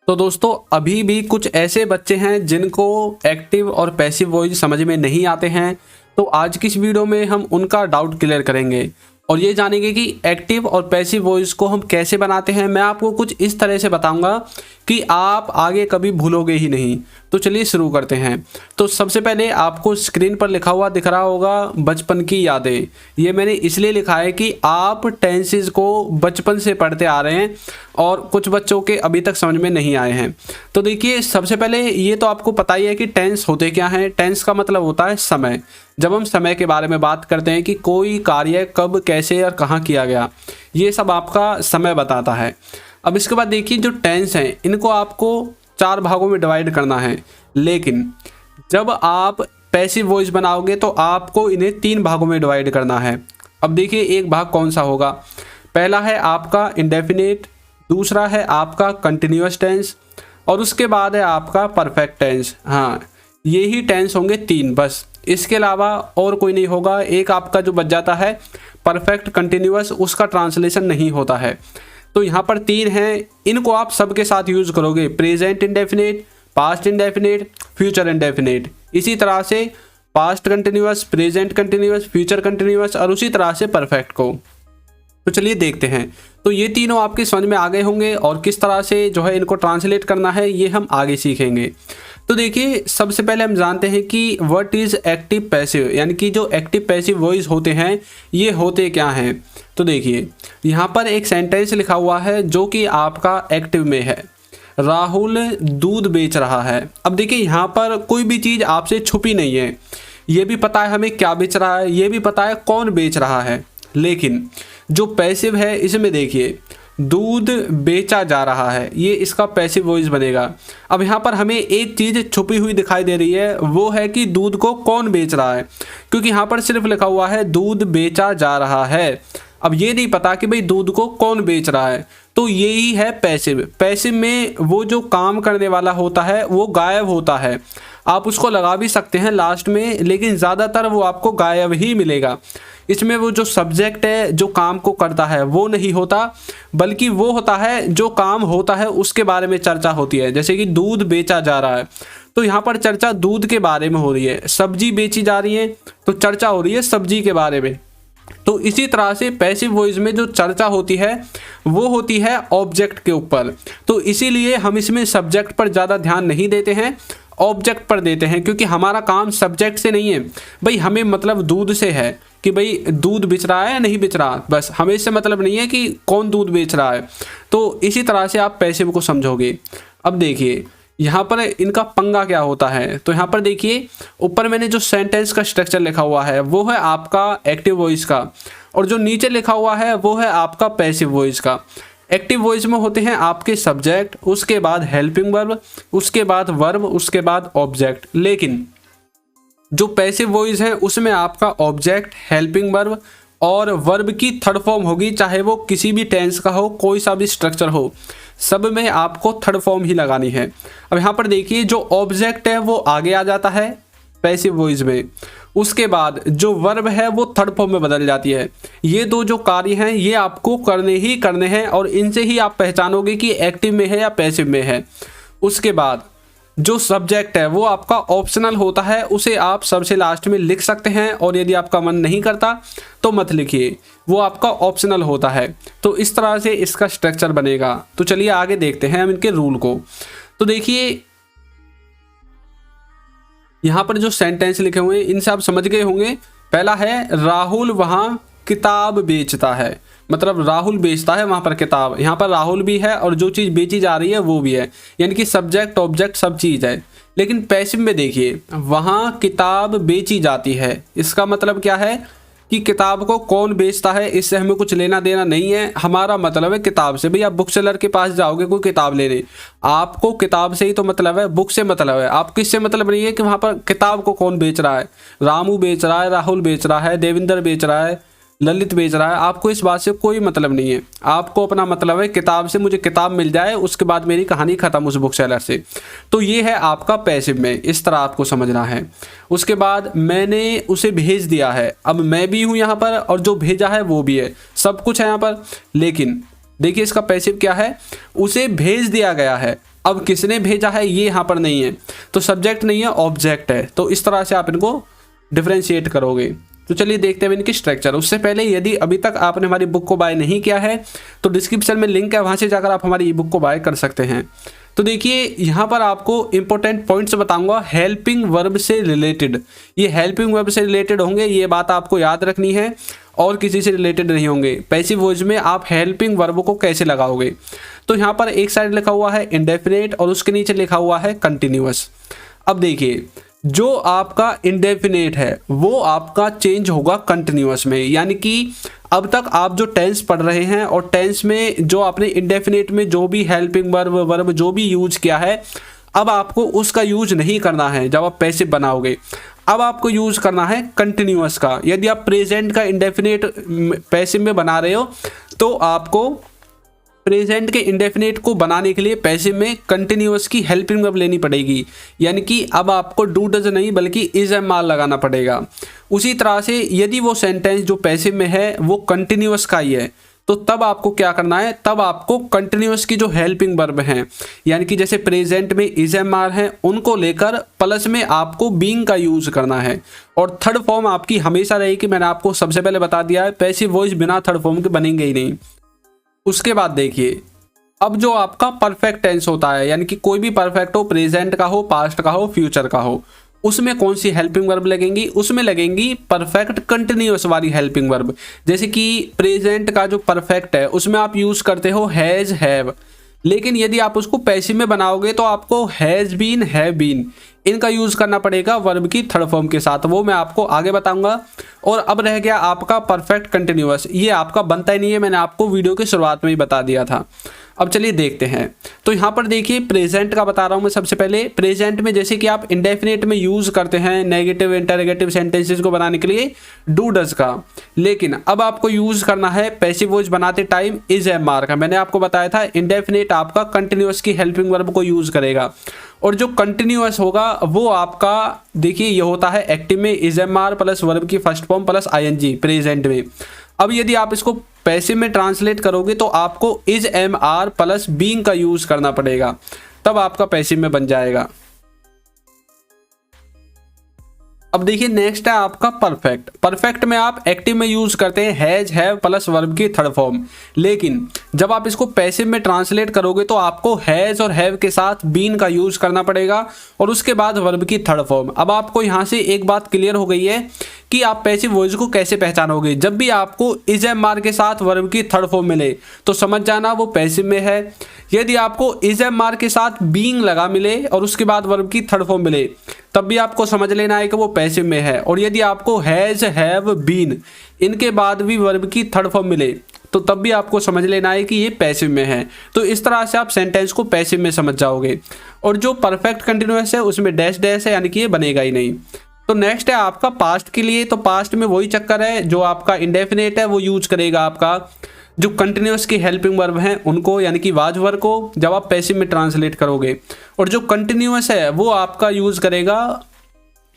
तो दोस्तों अभी भी कुछ ऐसे बच्चे हैं जिनको एक्टिव और पैसिव वॉइस समझ में नहीं आते हैं। तो आज की इस वीडियो में हम उनका डाउट क्लियर करेंगे और ये जानेंगे कि एक्टिव और पैसिव वॉइस को हम कैसे बनाते हैं। मैं आपको कुछ इस तरह से बताऊंगा कि आप आगे कभी भूलोगे ही नहीं। तो चलिए शुरू करते हैं। तो सबसे पहले आपको स्क्रीन पर लिखा हुआ दिख रहा होगा बचपन की यादें। ये मैंने इसलिए लिखा है कि आप टेंसेस को बचपन से पढ़ते आ रहे हैं और कुछ बच्चों के अभी तक समझ में नहीं आए हैं। तो देखिए सबसे पहले ये तो आपको पता ही है कि टेंस होते क्या हैं। टेंस का मतलब होता है समय। जब हम समय के बारे में बात करते हैं कि कोई कार्य कब कैसे और कहाँ किया गया, ये सब आपका समय बताता है। अब इसके बाद देखिए जो टेंस हैं इनको आपको 4 भागों में डिवाइड करना है, लेकिन जब आप पैसिव वॉइस बनाओगे तो आपको इन्हें 3 भागों में डिवाइड करना है। अब देखिए एक भाग कौन सा होगा। पहला है आपका इंडेफिनिट, दूसरा है आपका कंटिन्यूअस टेंस और उसके बाद है आपका परफेक्ट टेंस। हाँ, ये ही टेंस होंगे 3 बस, इसके अलावा और कोई नहीं होगा। एक आपका जो बच जाता है परफेक्ट कंटिन्यूअस, उसका ट्रांसलेशन नहीं होता है। तो यहाँ पर 3 हैं, इनको आप सबके साथ यूज करोगे। Present indefinite, past indefinite, future indefinite. इसी तरह से past continuous, present continuous, future continuous और उसी तरह से परफेक्ट को। तो चलिए देखते हैं। तो ये तीनों आपके समझ में आ गए होंगे और किस तरह से जो है इनको ट्रांसलेट करना है ये हम आगे सीखेंगे। तो देखिए सबसे पहले हम जानते हैं कि व्हाट इज एक्टिव पैसिव, यानी कि जो एक्टिव पैसिव वॉइस होते हैं ये होते क्या हैं। तो देखिए यहाँ पर एक सेंटेंस लिखा हुआ है जो कि आपका एक्टिव में है। राहुल दूध बेच रहा है। अब देखिए यहाँ पर कोई भी चीज़ आपसे छुपी नहीं है। ये भी पता है हमें क्या बेच रहा है, ये भी पता है कौन बेच रहा है। लेकिन जो पैसिव है इसमें देखिए दूध बेचा जा रहा है, ये इसका पैसिव वॉइस बनेगा। अब यहाँ पर हमें एक चीज़ छुपी हुई दिखाई दे रही है, वो है कि दूध को कौन बेच रहा है, क्योंकि यहाँ पर सिर्फ लिखा हुआ है दूध बेचा जा रहा है। अब ये नहीं पता कि भाई दूध को कौन बेच रहा है। तो यही है पैसिव। पैसिव में वो जो काम करने वाला होता है वो गायब होता है। आप उसको लगा भी सकते हैं लास्ट में, लेकिन ज़्यादातर वो आपको गायब ही मिलेगा। इसमें वो जो सब्जेक्ट है जो काम को करता है वो नहीं होता, बल्कि वो होता है जो काम होता है उसके बारे में चर्चा होती है। जैसे कि दूध बेचा जा रहा है, तो यहाँ पर चर्चा दूध के बारे में हो रही है। सब्जी बेची जा रही है तो चर्चा हो रही है सब्जी के बारे में। तो इसी तरह से पैसिव वॉइस में जो चर्चा होती है वो होती है ऑब्जेक्ट के ऊपर। तो इसीलिए हम इसमें सब्जेक्ट पर ज़्यादा ध्यान नहीं देते हैं, ऑब्जेक्ट पर देते हैं, क्योंकि हमारा काम सब्जेक्ट से नहीं है। भाई हमें मतलब दूध से है कि भाई दूध बेच रहा है या नहीं बेच रहा, बस हमें इससे मतलब नहीं है कि कौन दूध बेच रहा है। तो इसी तरह से आप पैसिव को समझोगे। अब देखिए यहाँ पर इनका पंगा क्या होता है। तो यहाँ पर देखिए ऊपर मैंने जो सेंटेंस का स्ट्रक्चर लिखा हुआ है वो है आपका एक्टिव वॉइस का, और जो नीचे लिखा हुआ है वो है आपका पैसिव वॉइस का। एक्टिव वॉइस में होते हैं आपके सब्जेक्ट, उसके बाद हेल्पिंग वर्ब, उसके बाद वर्ब, उसके बाद ऑब्जेक्ट। लेकिन जो पैसिव वॉइस है उसमें आपका ऑब्जेक्ट, हेल्पिंग वर्ब और वर्ब की थर्ड फॉर्म होगी, चाहे वो किसी भी टेंस का हो, कोई सा भी स्ट्रक्चर हो, सब में आपको थर्ड फॉर्म ही लगानी है। अब यहाँ पर देखिए जो ऑब्जेक्ट है वो आगे आ जाता है पैसिव वॉइस में, उसके बाद जो वर्ब है वो थर्ड फॉर्म में बदल जाती है। ये दो जो कार्य हैं ये आपको करने ही करने हैं और इनसे ही आप पहचानोगे कि एक्टिव में है या पैसिव में है। उसके बाद जो सब्जेक्ट है वो आपका ऑप्शनल होता है, उसे आप सबसे लास्ट में लिख सकते हैं और यदि आपका मन नहीं करता तो मत लिखिए, वो आपका ऑप्शनल होता है। तो इस तरह से इसका स्ट्रक्चर बनेगा। तो चलिए आगे देखते हैं हम इनके रूल को। तो देखिए यहाँ पर जो सेंटेंस लिखे हुए हैं इनसे आप समझ गए होंगे। पहला है राहुल वहाँ किताब बेचता है, मतलब राहुल बेचता है वहाँ पर किताब। यहाँ पर राहुल भी है और जो चीज़ बेची जा रही है वो भी है, यानी कि सब्जेक्ट ऑब्जेक्ट सब चीज़ है। लेकिन पैसिव में देखिए वहाँ किताब बेची जाती है, इसका मतलब क्या है कि किताब को कौन बेचता है इससे हमें कुछ लेना देना नहीं है। हमारा मतलब है किताब से। भाई आप बुक सेलर के पास जाओगे कोई किताब लेने, आपको किताब से ही तो मतलब है, बुक से मतलब है। आप किससे मतलब नहीं है कि वहाँ पर किताब को कौन बेच रहा है। रामू बेच रहा है, राहुल बेच रहा है, देविंदर बेच रहा है, ललित बेच रहा है, आपको इस बात से कोई मतलब नहीं है। आपको अपना मतलब है किताब से, मुझे किताब मिल जाए उसके बाद मेरी कहानी खत्म उस बुक सेलर से। तो ये है आपका पैसिव में, इस तरह आपको समझना है। उसके बाद मैंने उसे भेज दिया है, अब मैं भी हूँ यहाँ पर और जो भेजा है वो भी है, सब कुछ है यहाँ पर। लेकिन देखिए इसका पैसिव क्या है, उसे भेज दिया गया है। अब किसने भेजा है ये यहाँ पर नहीं है, तो सब्जेक्ट नहीं है ऑब्जेक्ट है। तो इस तरह से आप इनको डिफ्रेंशिएट करोगे। तो चलिए देखते हैं इनकी स्ट्रक्चर। उससे पहले यदि अभी तक आपने हमारी बुक को बाय नहीं किया है तो डिस्क्रिप्शन में लिंक है, वहाँ से जाकर आप हमारी ई बुक को बाय कर सकते हैं। तो देखिए यहाँ पर आपको इंपॉर्टेंट पॉइंट्स बताऊंगा हेल्पिंग वर्ब से रिलेटेड। ये हेल्पिंग वर्ब से रिलेटेड होंगे, ये बात आपको याद रखनी है, और किसी से रिलेटेड नहीं होंगे। पैसिव वॉइस में आप हेल्पिंग वर्ब को कैसे लगाओगे, तो यहाँ पर एक साइड लिखा हुआ है इंडेफिनेट और उसके नीचे लिखा हुआ है कंटिन्यूअस। अब देखिए जो आपका इंडेफिनेट है वो आपका चेंज होगा कंटिन्यूअस में, यानी कि अब तक आप जो टेंस पढ़ रहे हैं और टेंस में जो आपने इंडेफिनेट में जो भी हेल्पिंग वर्ब जो भी यूज किया है, अब आपको उसका यूज नहीं करना है जब आप पैसिव बनाओगे। अब आपको यूज करना है कंटिन्यूअस का। यदि आप प्रेजेंट का इंडेफिनेट पैसिव में बना रहे हो तो आपको प्रेजेंट के इंडेफिनेट को बनाने के लिए पैसिव में कंटिन्यूअस की हेल्पिंग वर्ब लेनी पड़ेगी, यानी कि अब आपको डू डज नहीं बल्कि इज एम आर लगाना पड़ेगा। उसी तरह से यदि वो सेंटेंस जो पैसिव में है वो कंटिन्यूअस का ही है तो तब आपको क्या करना है, तब आपको कंटिन्यूअस की जो हेल्पिंग वर्ब हैं, यानी कि जैसे प्रेजेंट में इज एम आर है, उनको लेकर प्लस में आपको बीइंग का यूज करना है। और थर्ड फॉर्म आपकी हमेशा रहेगी, मैंने आपको सबसे पहले बता दिया है, पैसिव वॉइस बिना थर्ड फॉर्म के बनेंगे ही नहीं। उसके बाद देखिए अब जो आपका परफेक्ट टेंस होता है, यानी कि कोई भी परफेक्ट हो, प्रेजेंट का हो, पास्ट का हो, फ्यूचर का हो, उसमें कौन सी हेल्पिंग वर्ब लगेंगी, उसमें लगेंगी परफेक्ट कंटिन्यूअस वाली हेल्पिंग वर्ब। जैसे कि प्रेजेंट का जो परफेक्ट है उसमें आप यूज करते हो हैज हैव, लेकिन यदि आप उसको पैसिव में बनाओगे तो आपको हैज बीन हैव बीन इनका यूज करना पड़ेगा वर्ब की थर्ड फॉर्म के साथ, वो मैं आपको आगे बताऊंगा। और अब रह गया आपका परफेक्ट कंटिन्यूअस, ये आपका बनता ही नहीं है, मैंने आपको वीडियो की शुरुआत में ही बता दिया था। अब चलिए देखते हैं। तो यहाँ पर देखिए प्रेजेंट का बता रहा हूँ मैं सबसे पहले। प्रेजेंट में जैसे कि आप इंडेफिनेट में यूज करते हैं नेगेटिव इंटरोगेटिव सेंटेंसेस को बनाने के लिए डू डज का, लेकिन अब आपको यूज करना है पैसिव वॉइस बनाते टाइम इज एम आर का। मैंने आपको बताया था इंडेफिनेट आपका कंटिन्यूअस की हेल्पिंग वर्ब को यूज करेगा, और जो कंटिन्यूअस होगा वो आपका देखिए ये होता है एक्टिव में is am are plus verb की first form plus ING present में। अब यदि आप इसको पैसिव में ट्रांसलेट करोगे तो आपको is am are plus being का यूज करना पड़ेगा, तब आपका पैसिव में बन जाएगा। अब देखिए नेक्स्ट है आपका परफेक्ट। परफेक्ट में आप एक्टिव में यूज करते हैं हैज हैव प्लस वर्ब की थर्ड फॉर्म, लेकिन जब आप इसको पैसिव में ट्रांसलेट करोगे तो आपको हैज और हैव के साथ बीन का यूज करना पड़ेगा और उसके बाद वर्ब की थर्ड फॉर्म। अब आपको यहाँ से एक बात क्लियर हो गई है कि आप पैसिव वॉइस को कैसे पहचानोगे। जब भी आपको इज एम आर के साथ वर्ब की थर्ड फॉर्म मिले तो समझ जाना वो पैसिव में है। यदि आपको इज एम आर के साथ बीइंग लगा मिले और उसके बाद वर्ब की थर्ड फॉर्म मिले तब भी आपको समझ लेना है कि वो पैसिव में है। और यदि आपको हैज हैव बीन इनके बाद भी वर्ब की थर्ड फॉर्म मिले तो तब भी आपको समझ लेना है कि ये पैसिव में है। तो इस तरह से आप सेंटेंस को पैसिव में समझ जाओगे। और जो परफेक्ट कंटिन्यूअस है उसमें डैश डैश है, यानी कि ये बनेगा ही नहीं। तो नेक्स्ट है आपका पास्ट के लिए। तो पास्ट में वही चक्कर है, जो आपका इंडेफिनेट है वो यूज करेगा आपका जो कंटिन्यूअस की हेल्पिंग वर्ब हैं उनको, यानी कि वाज वर्ब को जब आप पैसिव में ट्रांसलेट करोगे, और जो कंटिन्यूअस है वो आपका यूज करेगा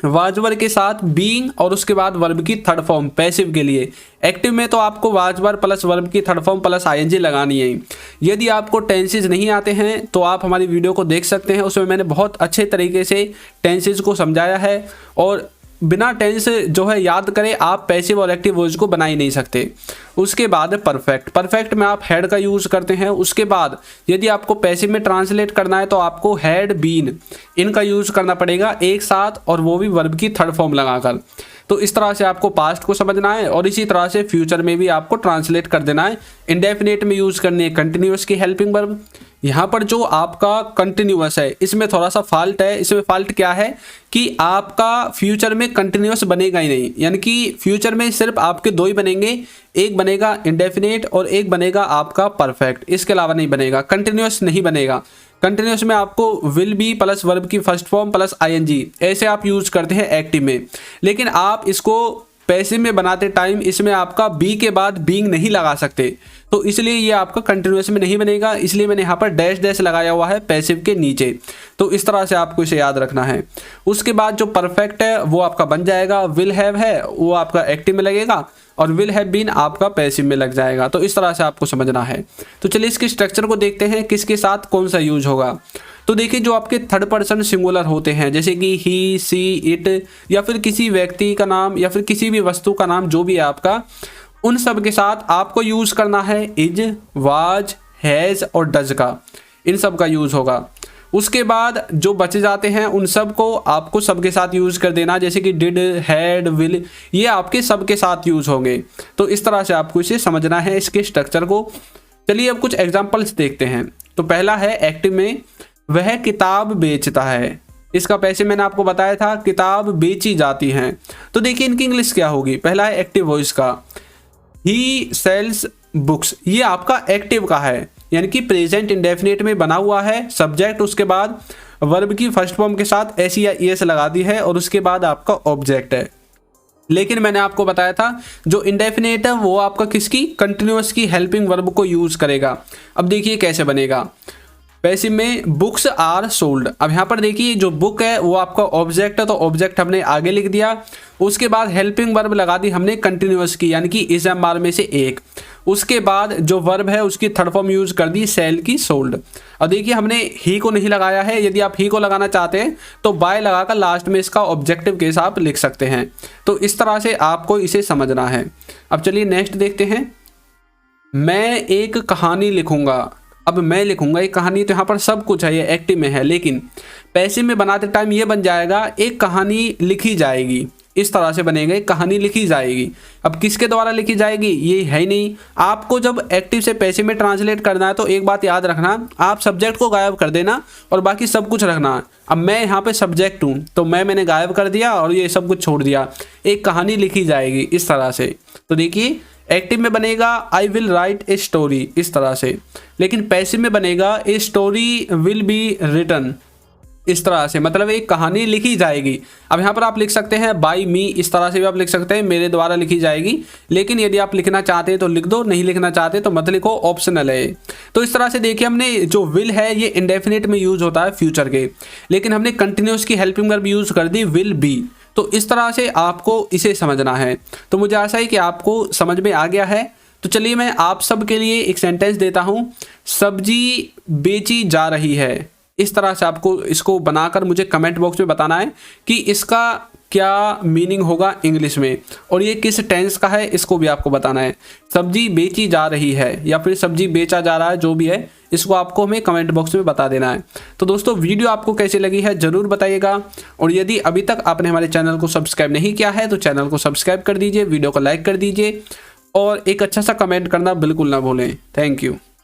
वाज वर्ब के साथ बीइंग और उसके बाद वर्ब की थर्ड फॉर्म पैसिव के लिए। एक्टिव में तो आपको वाज वर्ब प्लस वर्ब की थर्ड फॉर्म प्लस आईएनजी लगानी है। यदि आपको टेंसेज नहीं आते हैं तो आप हमारी वीडियो को देख सकते हैं, उसमें मैंने बहुत अच्छे तरीके से टेंसेज को समझाया है। और बिना टेंस जो है याद करें आप पैसिव और एक्टिव वॉइस को बना ही नहीं सकते। उसके बाद है परफेक्ट। परफेक्ट में आप हैड का यूज़ करते हैं। उसके बाद यदि आपको पैसिव में ट्रांसलेट करना है तो आपको हैड बीन इनका यूज़ करना पड़ेगा एक साथ, और वो भी वर्ब की थर्ड फॉर्म लगाकर। तो इस तरह से आपको पास्ट को समझना है और इसी तरह से फ्यूचर में भी आपको ट्रांसलेट कर देना है। इंडेफिनेट में यूज़ करनी है कंटिन्यूअस की हेल्पिंग वर्ब। यहाँ पर जो आपका कंटिन्यूअस है इसमें थोड़ा सा फॉल्ट है। इसमें फॉल्ट क्या है कि आपका फ्यूचर में कंटिन्यूअस बनेगा ही नहीं, यानी कि फ्यूचर में सिर्फ आपके दो ही बनेंगे, एक बनेगा इंडेफिनेट और एक बनेगा आपका परफेक्ट, इसके अलावा नहीं बनेगा। कंटिन्यूअस नहीं बनेगा। कंटिन्यूअस में आपको विल बी प्लस वर्ब की फर्स्ट फॉर्म प्लस आईएनजी ऐसे आप यूज करते हैं एक्टिव में, लेकिन आप इसको पैसिव में बनाते टाइम इसमें आपका बी के बाद बीइंग नहीं लगा सकते, तो इसलिए ये आपका कंटिन्यूअस में नहीं बनेगा। इसलिए मैंने यहाँ पर डैश डैश लगाया हुआ है पैसिव के नीचे। तो इस तरह से आपको इसे याद रखना है। उसके बाद जो परफेक्ट है वो आपका बन जाएगा, विल हैव है वो आपका एक्टिव में लगेगा और विल हैव बीन आपका पैसिव में लग जाएगा। तो इस तरह से आपको समझना है। तो चलिए इसके स्ट्रक्चर को देखते हैं किसके साथ कौन सा यूज होगा। तो देखिए जो आपके थर्ड पर्सन सिंगुलर होते हैं जैसे कि ही, सी, इट या फिर किसी व्यक्ति का नाम या फिर किसी भी वस्तु का नाम जो भी है आपका, उन सब के साथ आपको यूज करना है इज, वाज, हैज और डज का, इन सब का यूज होगा। उसके बाद जो बचे जाते हैं उन सब को आपको सबके साथ यूज कर देना, जैसे कि डिड, हैड, विल, ये आपके सबके साथ यूज होंगे। तो इस तरह से आपको इसे समझना है, इसके स्ट्रक्चर को। चलिए अब कुछ एग्जांपल्स देखते हैं। तो पहला है एक्टिव में, वह किताब बेचता है। इसका पैसे मैंने आपको बताया था, किताब बेची जाती हैं। तो देखिए इनकी इंग्लिश क्या होगी। पहला है एक्टिव वॉइस का, ही सेल्स बुक्स, ये आपका एक्टिव का है, यानी कि प्रेजेंट इंडेफिनिट में बना हुआ है। सब्जेक्ट उसके बाद वर्ब की फर्स्ट फॉर्म के साथ एस या एस लगा दी है और उसके बाद आपका ऑब्जेक्ट है। लेकिन मैंने आपको बताया था जो इंडेफिनिट है वो आपका किसकी, कंटिन्यूअस की हेल्पिंग वर्ब को यूज करेगा। अब देखिए कैसे बनेगा। पैसिव में बुक्स आर सोल्ड। अब यहाँ पर देखिए जो बुक है वो आपका ऑब्जेक्ट है, तो ऑब्जेक्ट हमने आगे लिख दिया। उसके बाद हेल्पिंग वर्ब लगा दी हमने कंटिन्यूअस की, यानी कि इज एम आर में से एक। उसके बाद जो वर्ब है उसकी थर्ड फॉर्म यूज कर दी सेल की, सोल्ड। और देखिए हमने ही को नहीं लगाया है, यदि आप ही को लगाना चाहते हैं तो बाय लगाकर लास्ट में इसका ऑब्जेक्टिव केस आप लिख सकते हैं। तो इस तरह से आपको इसे समझना है। अब चलिए नेक्स्ट देखते हैं। मैं एक कहानी लिखूंगा। अब मैं लिखूंगा एक कहानी, तो यहाँ पर सब कुछ है, ये एक्टिव में है, लेकिन पैसिव में बनाते टाइम ये बन जाएगा एक कहानी लिखी जाएगी। इस तरह से बनेगा, एक कहानी लिखी जाएगी। अब किसके द्वारा लिखी जाएगी ये है ही नहीं। आपको जब एक्टिव से पैसिव में ट्रांसलेट करना है तो एक बात याद रखना, आप सब्जेक्ट को गायब कर देना और बाकी सब कुछ रखना। अब मैं यहाँ पे सब्जेक्ट हूँ तो मैंने गायब कर दिया और ये सब कुछ छोड़ दिया। एक कहानी लिखी जाएगी इस तरह से। तो देखिए एक्टिव में बनेगा I will write a story, इस तरह से। लेकिन पैसिव में बनेगा a story will be written, इस तरह से, मतलब एक कहानी लिखी जाएगी। अब यहाँ पर आप लिख सकते हैं बाय मी, इस तरह से भी आप लिख सकते हैं, मेरे द्वारा लिखी जाएगी। लेकिन यदि आप लिखना चाहते हैं तो लिख दो, नहीं लिखना चाहते तो मत लिखो, ऑप्शनल है। तो इस तरह से देखिए हमने जो विल है ये इंडेफिनिट में यूज होता है फ्यूचर के, लेकिन हमने कंटिन्यूअस की हेल्पिंग वर्ब यूज कर दी विल बी। तो इस तरह से आपको इसे समझना है। तो मुझे आशा है कि आपको समझ में आ गया है। तो चलिए मैं आप सब के लिए एक सेंटेंस देता हूँ। सब्जी बेची जा रही है, इस तरह से आपको इसको बनाकर मुझे कमेंट बॉक्स में बताना है कि इसका क्या मीनिंग होगा इंग्लिश में और ये किस टेंस का है, इसको भी आपको बताना है। सब्जी बेची जा रही है या फिर सब्जी बेचा जा रहा है, जो भी है इसको आपको हमें कमेंट बॉक्स में बता देना है। तो दोस्तों वीडियो आपको कैसी लगी है ज़रूर बताइएगा, और यदि अभी तक आपने हमारे चैनल को सब्सक्राइब नहीं किया है तो चैनल को सब्सक्राइब कर दीजिए, वीडियो को लाइक कर दीजिए और एक अच्छा सा कमेंट करना बिल्कुल ना भूलें। Thank you.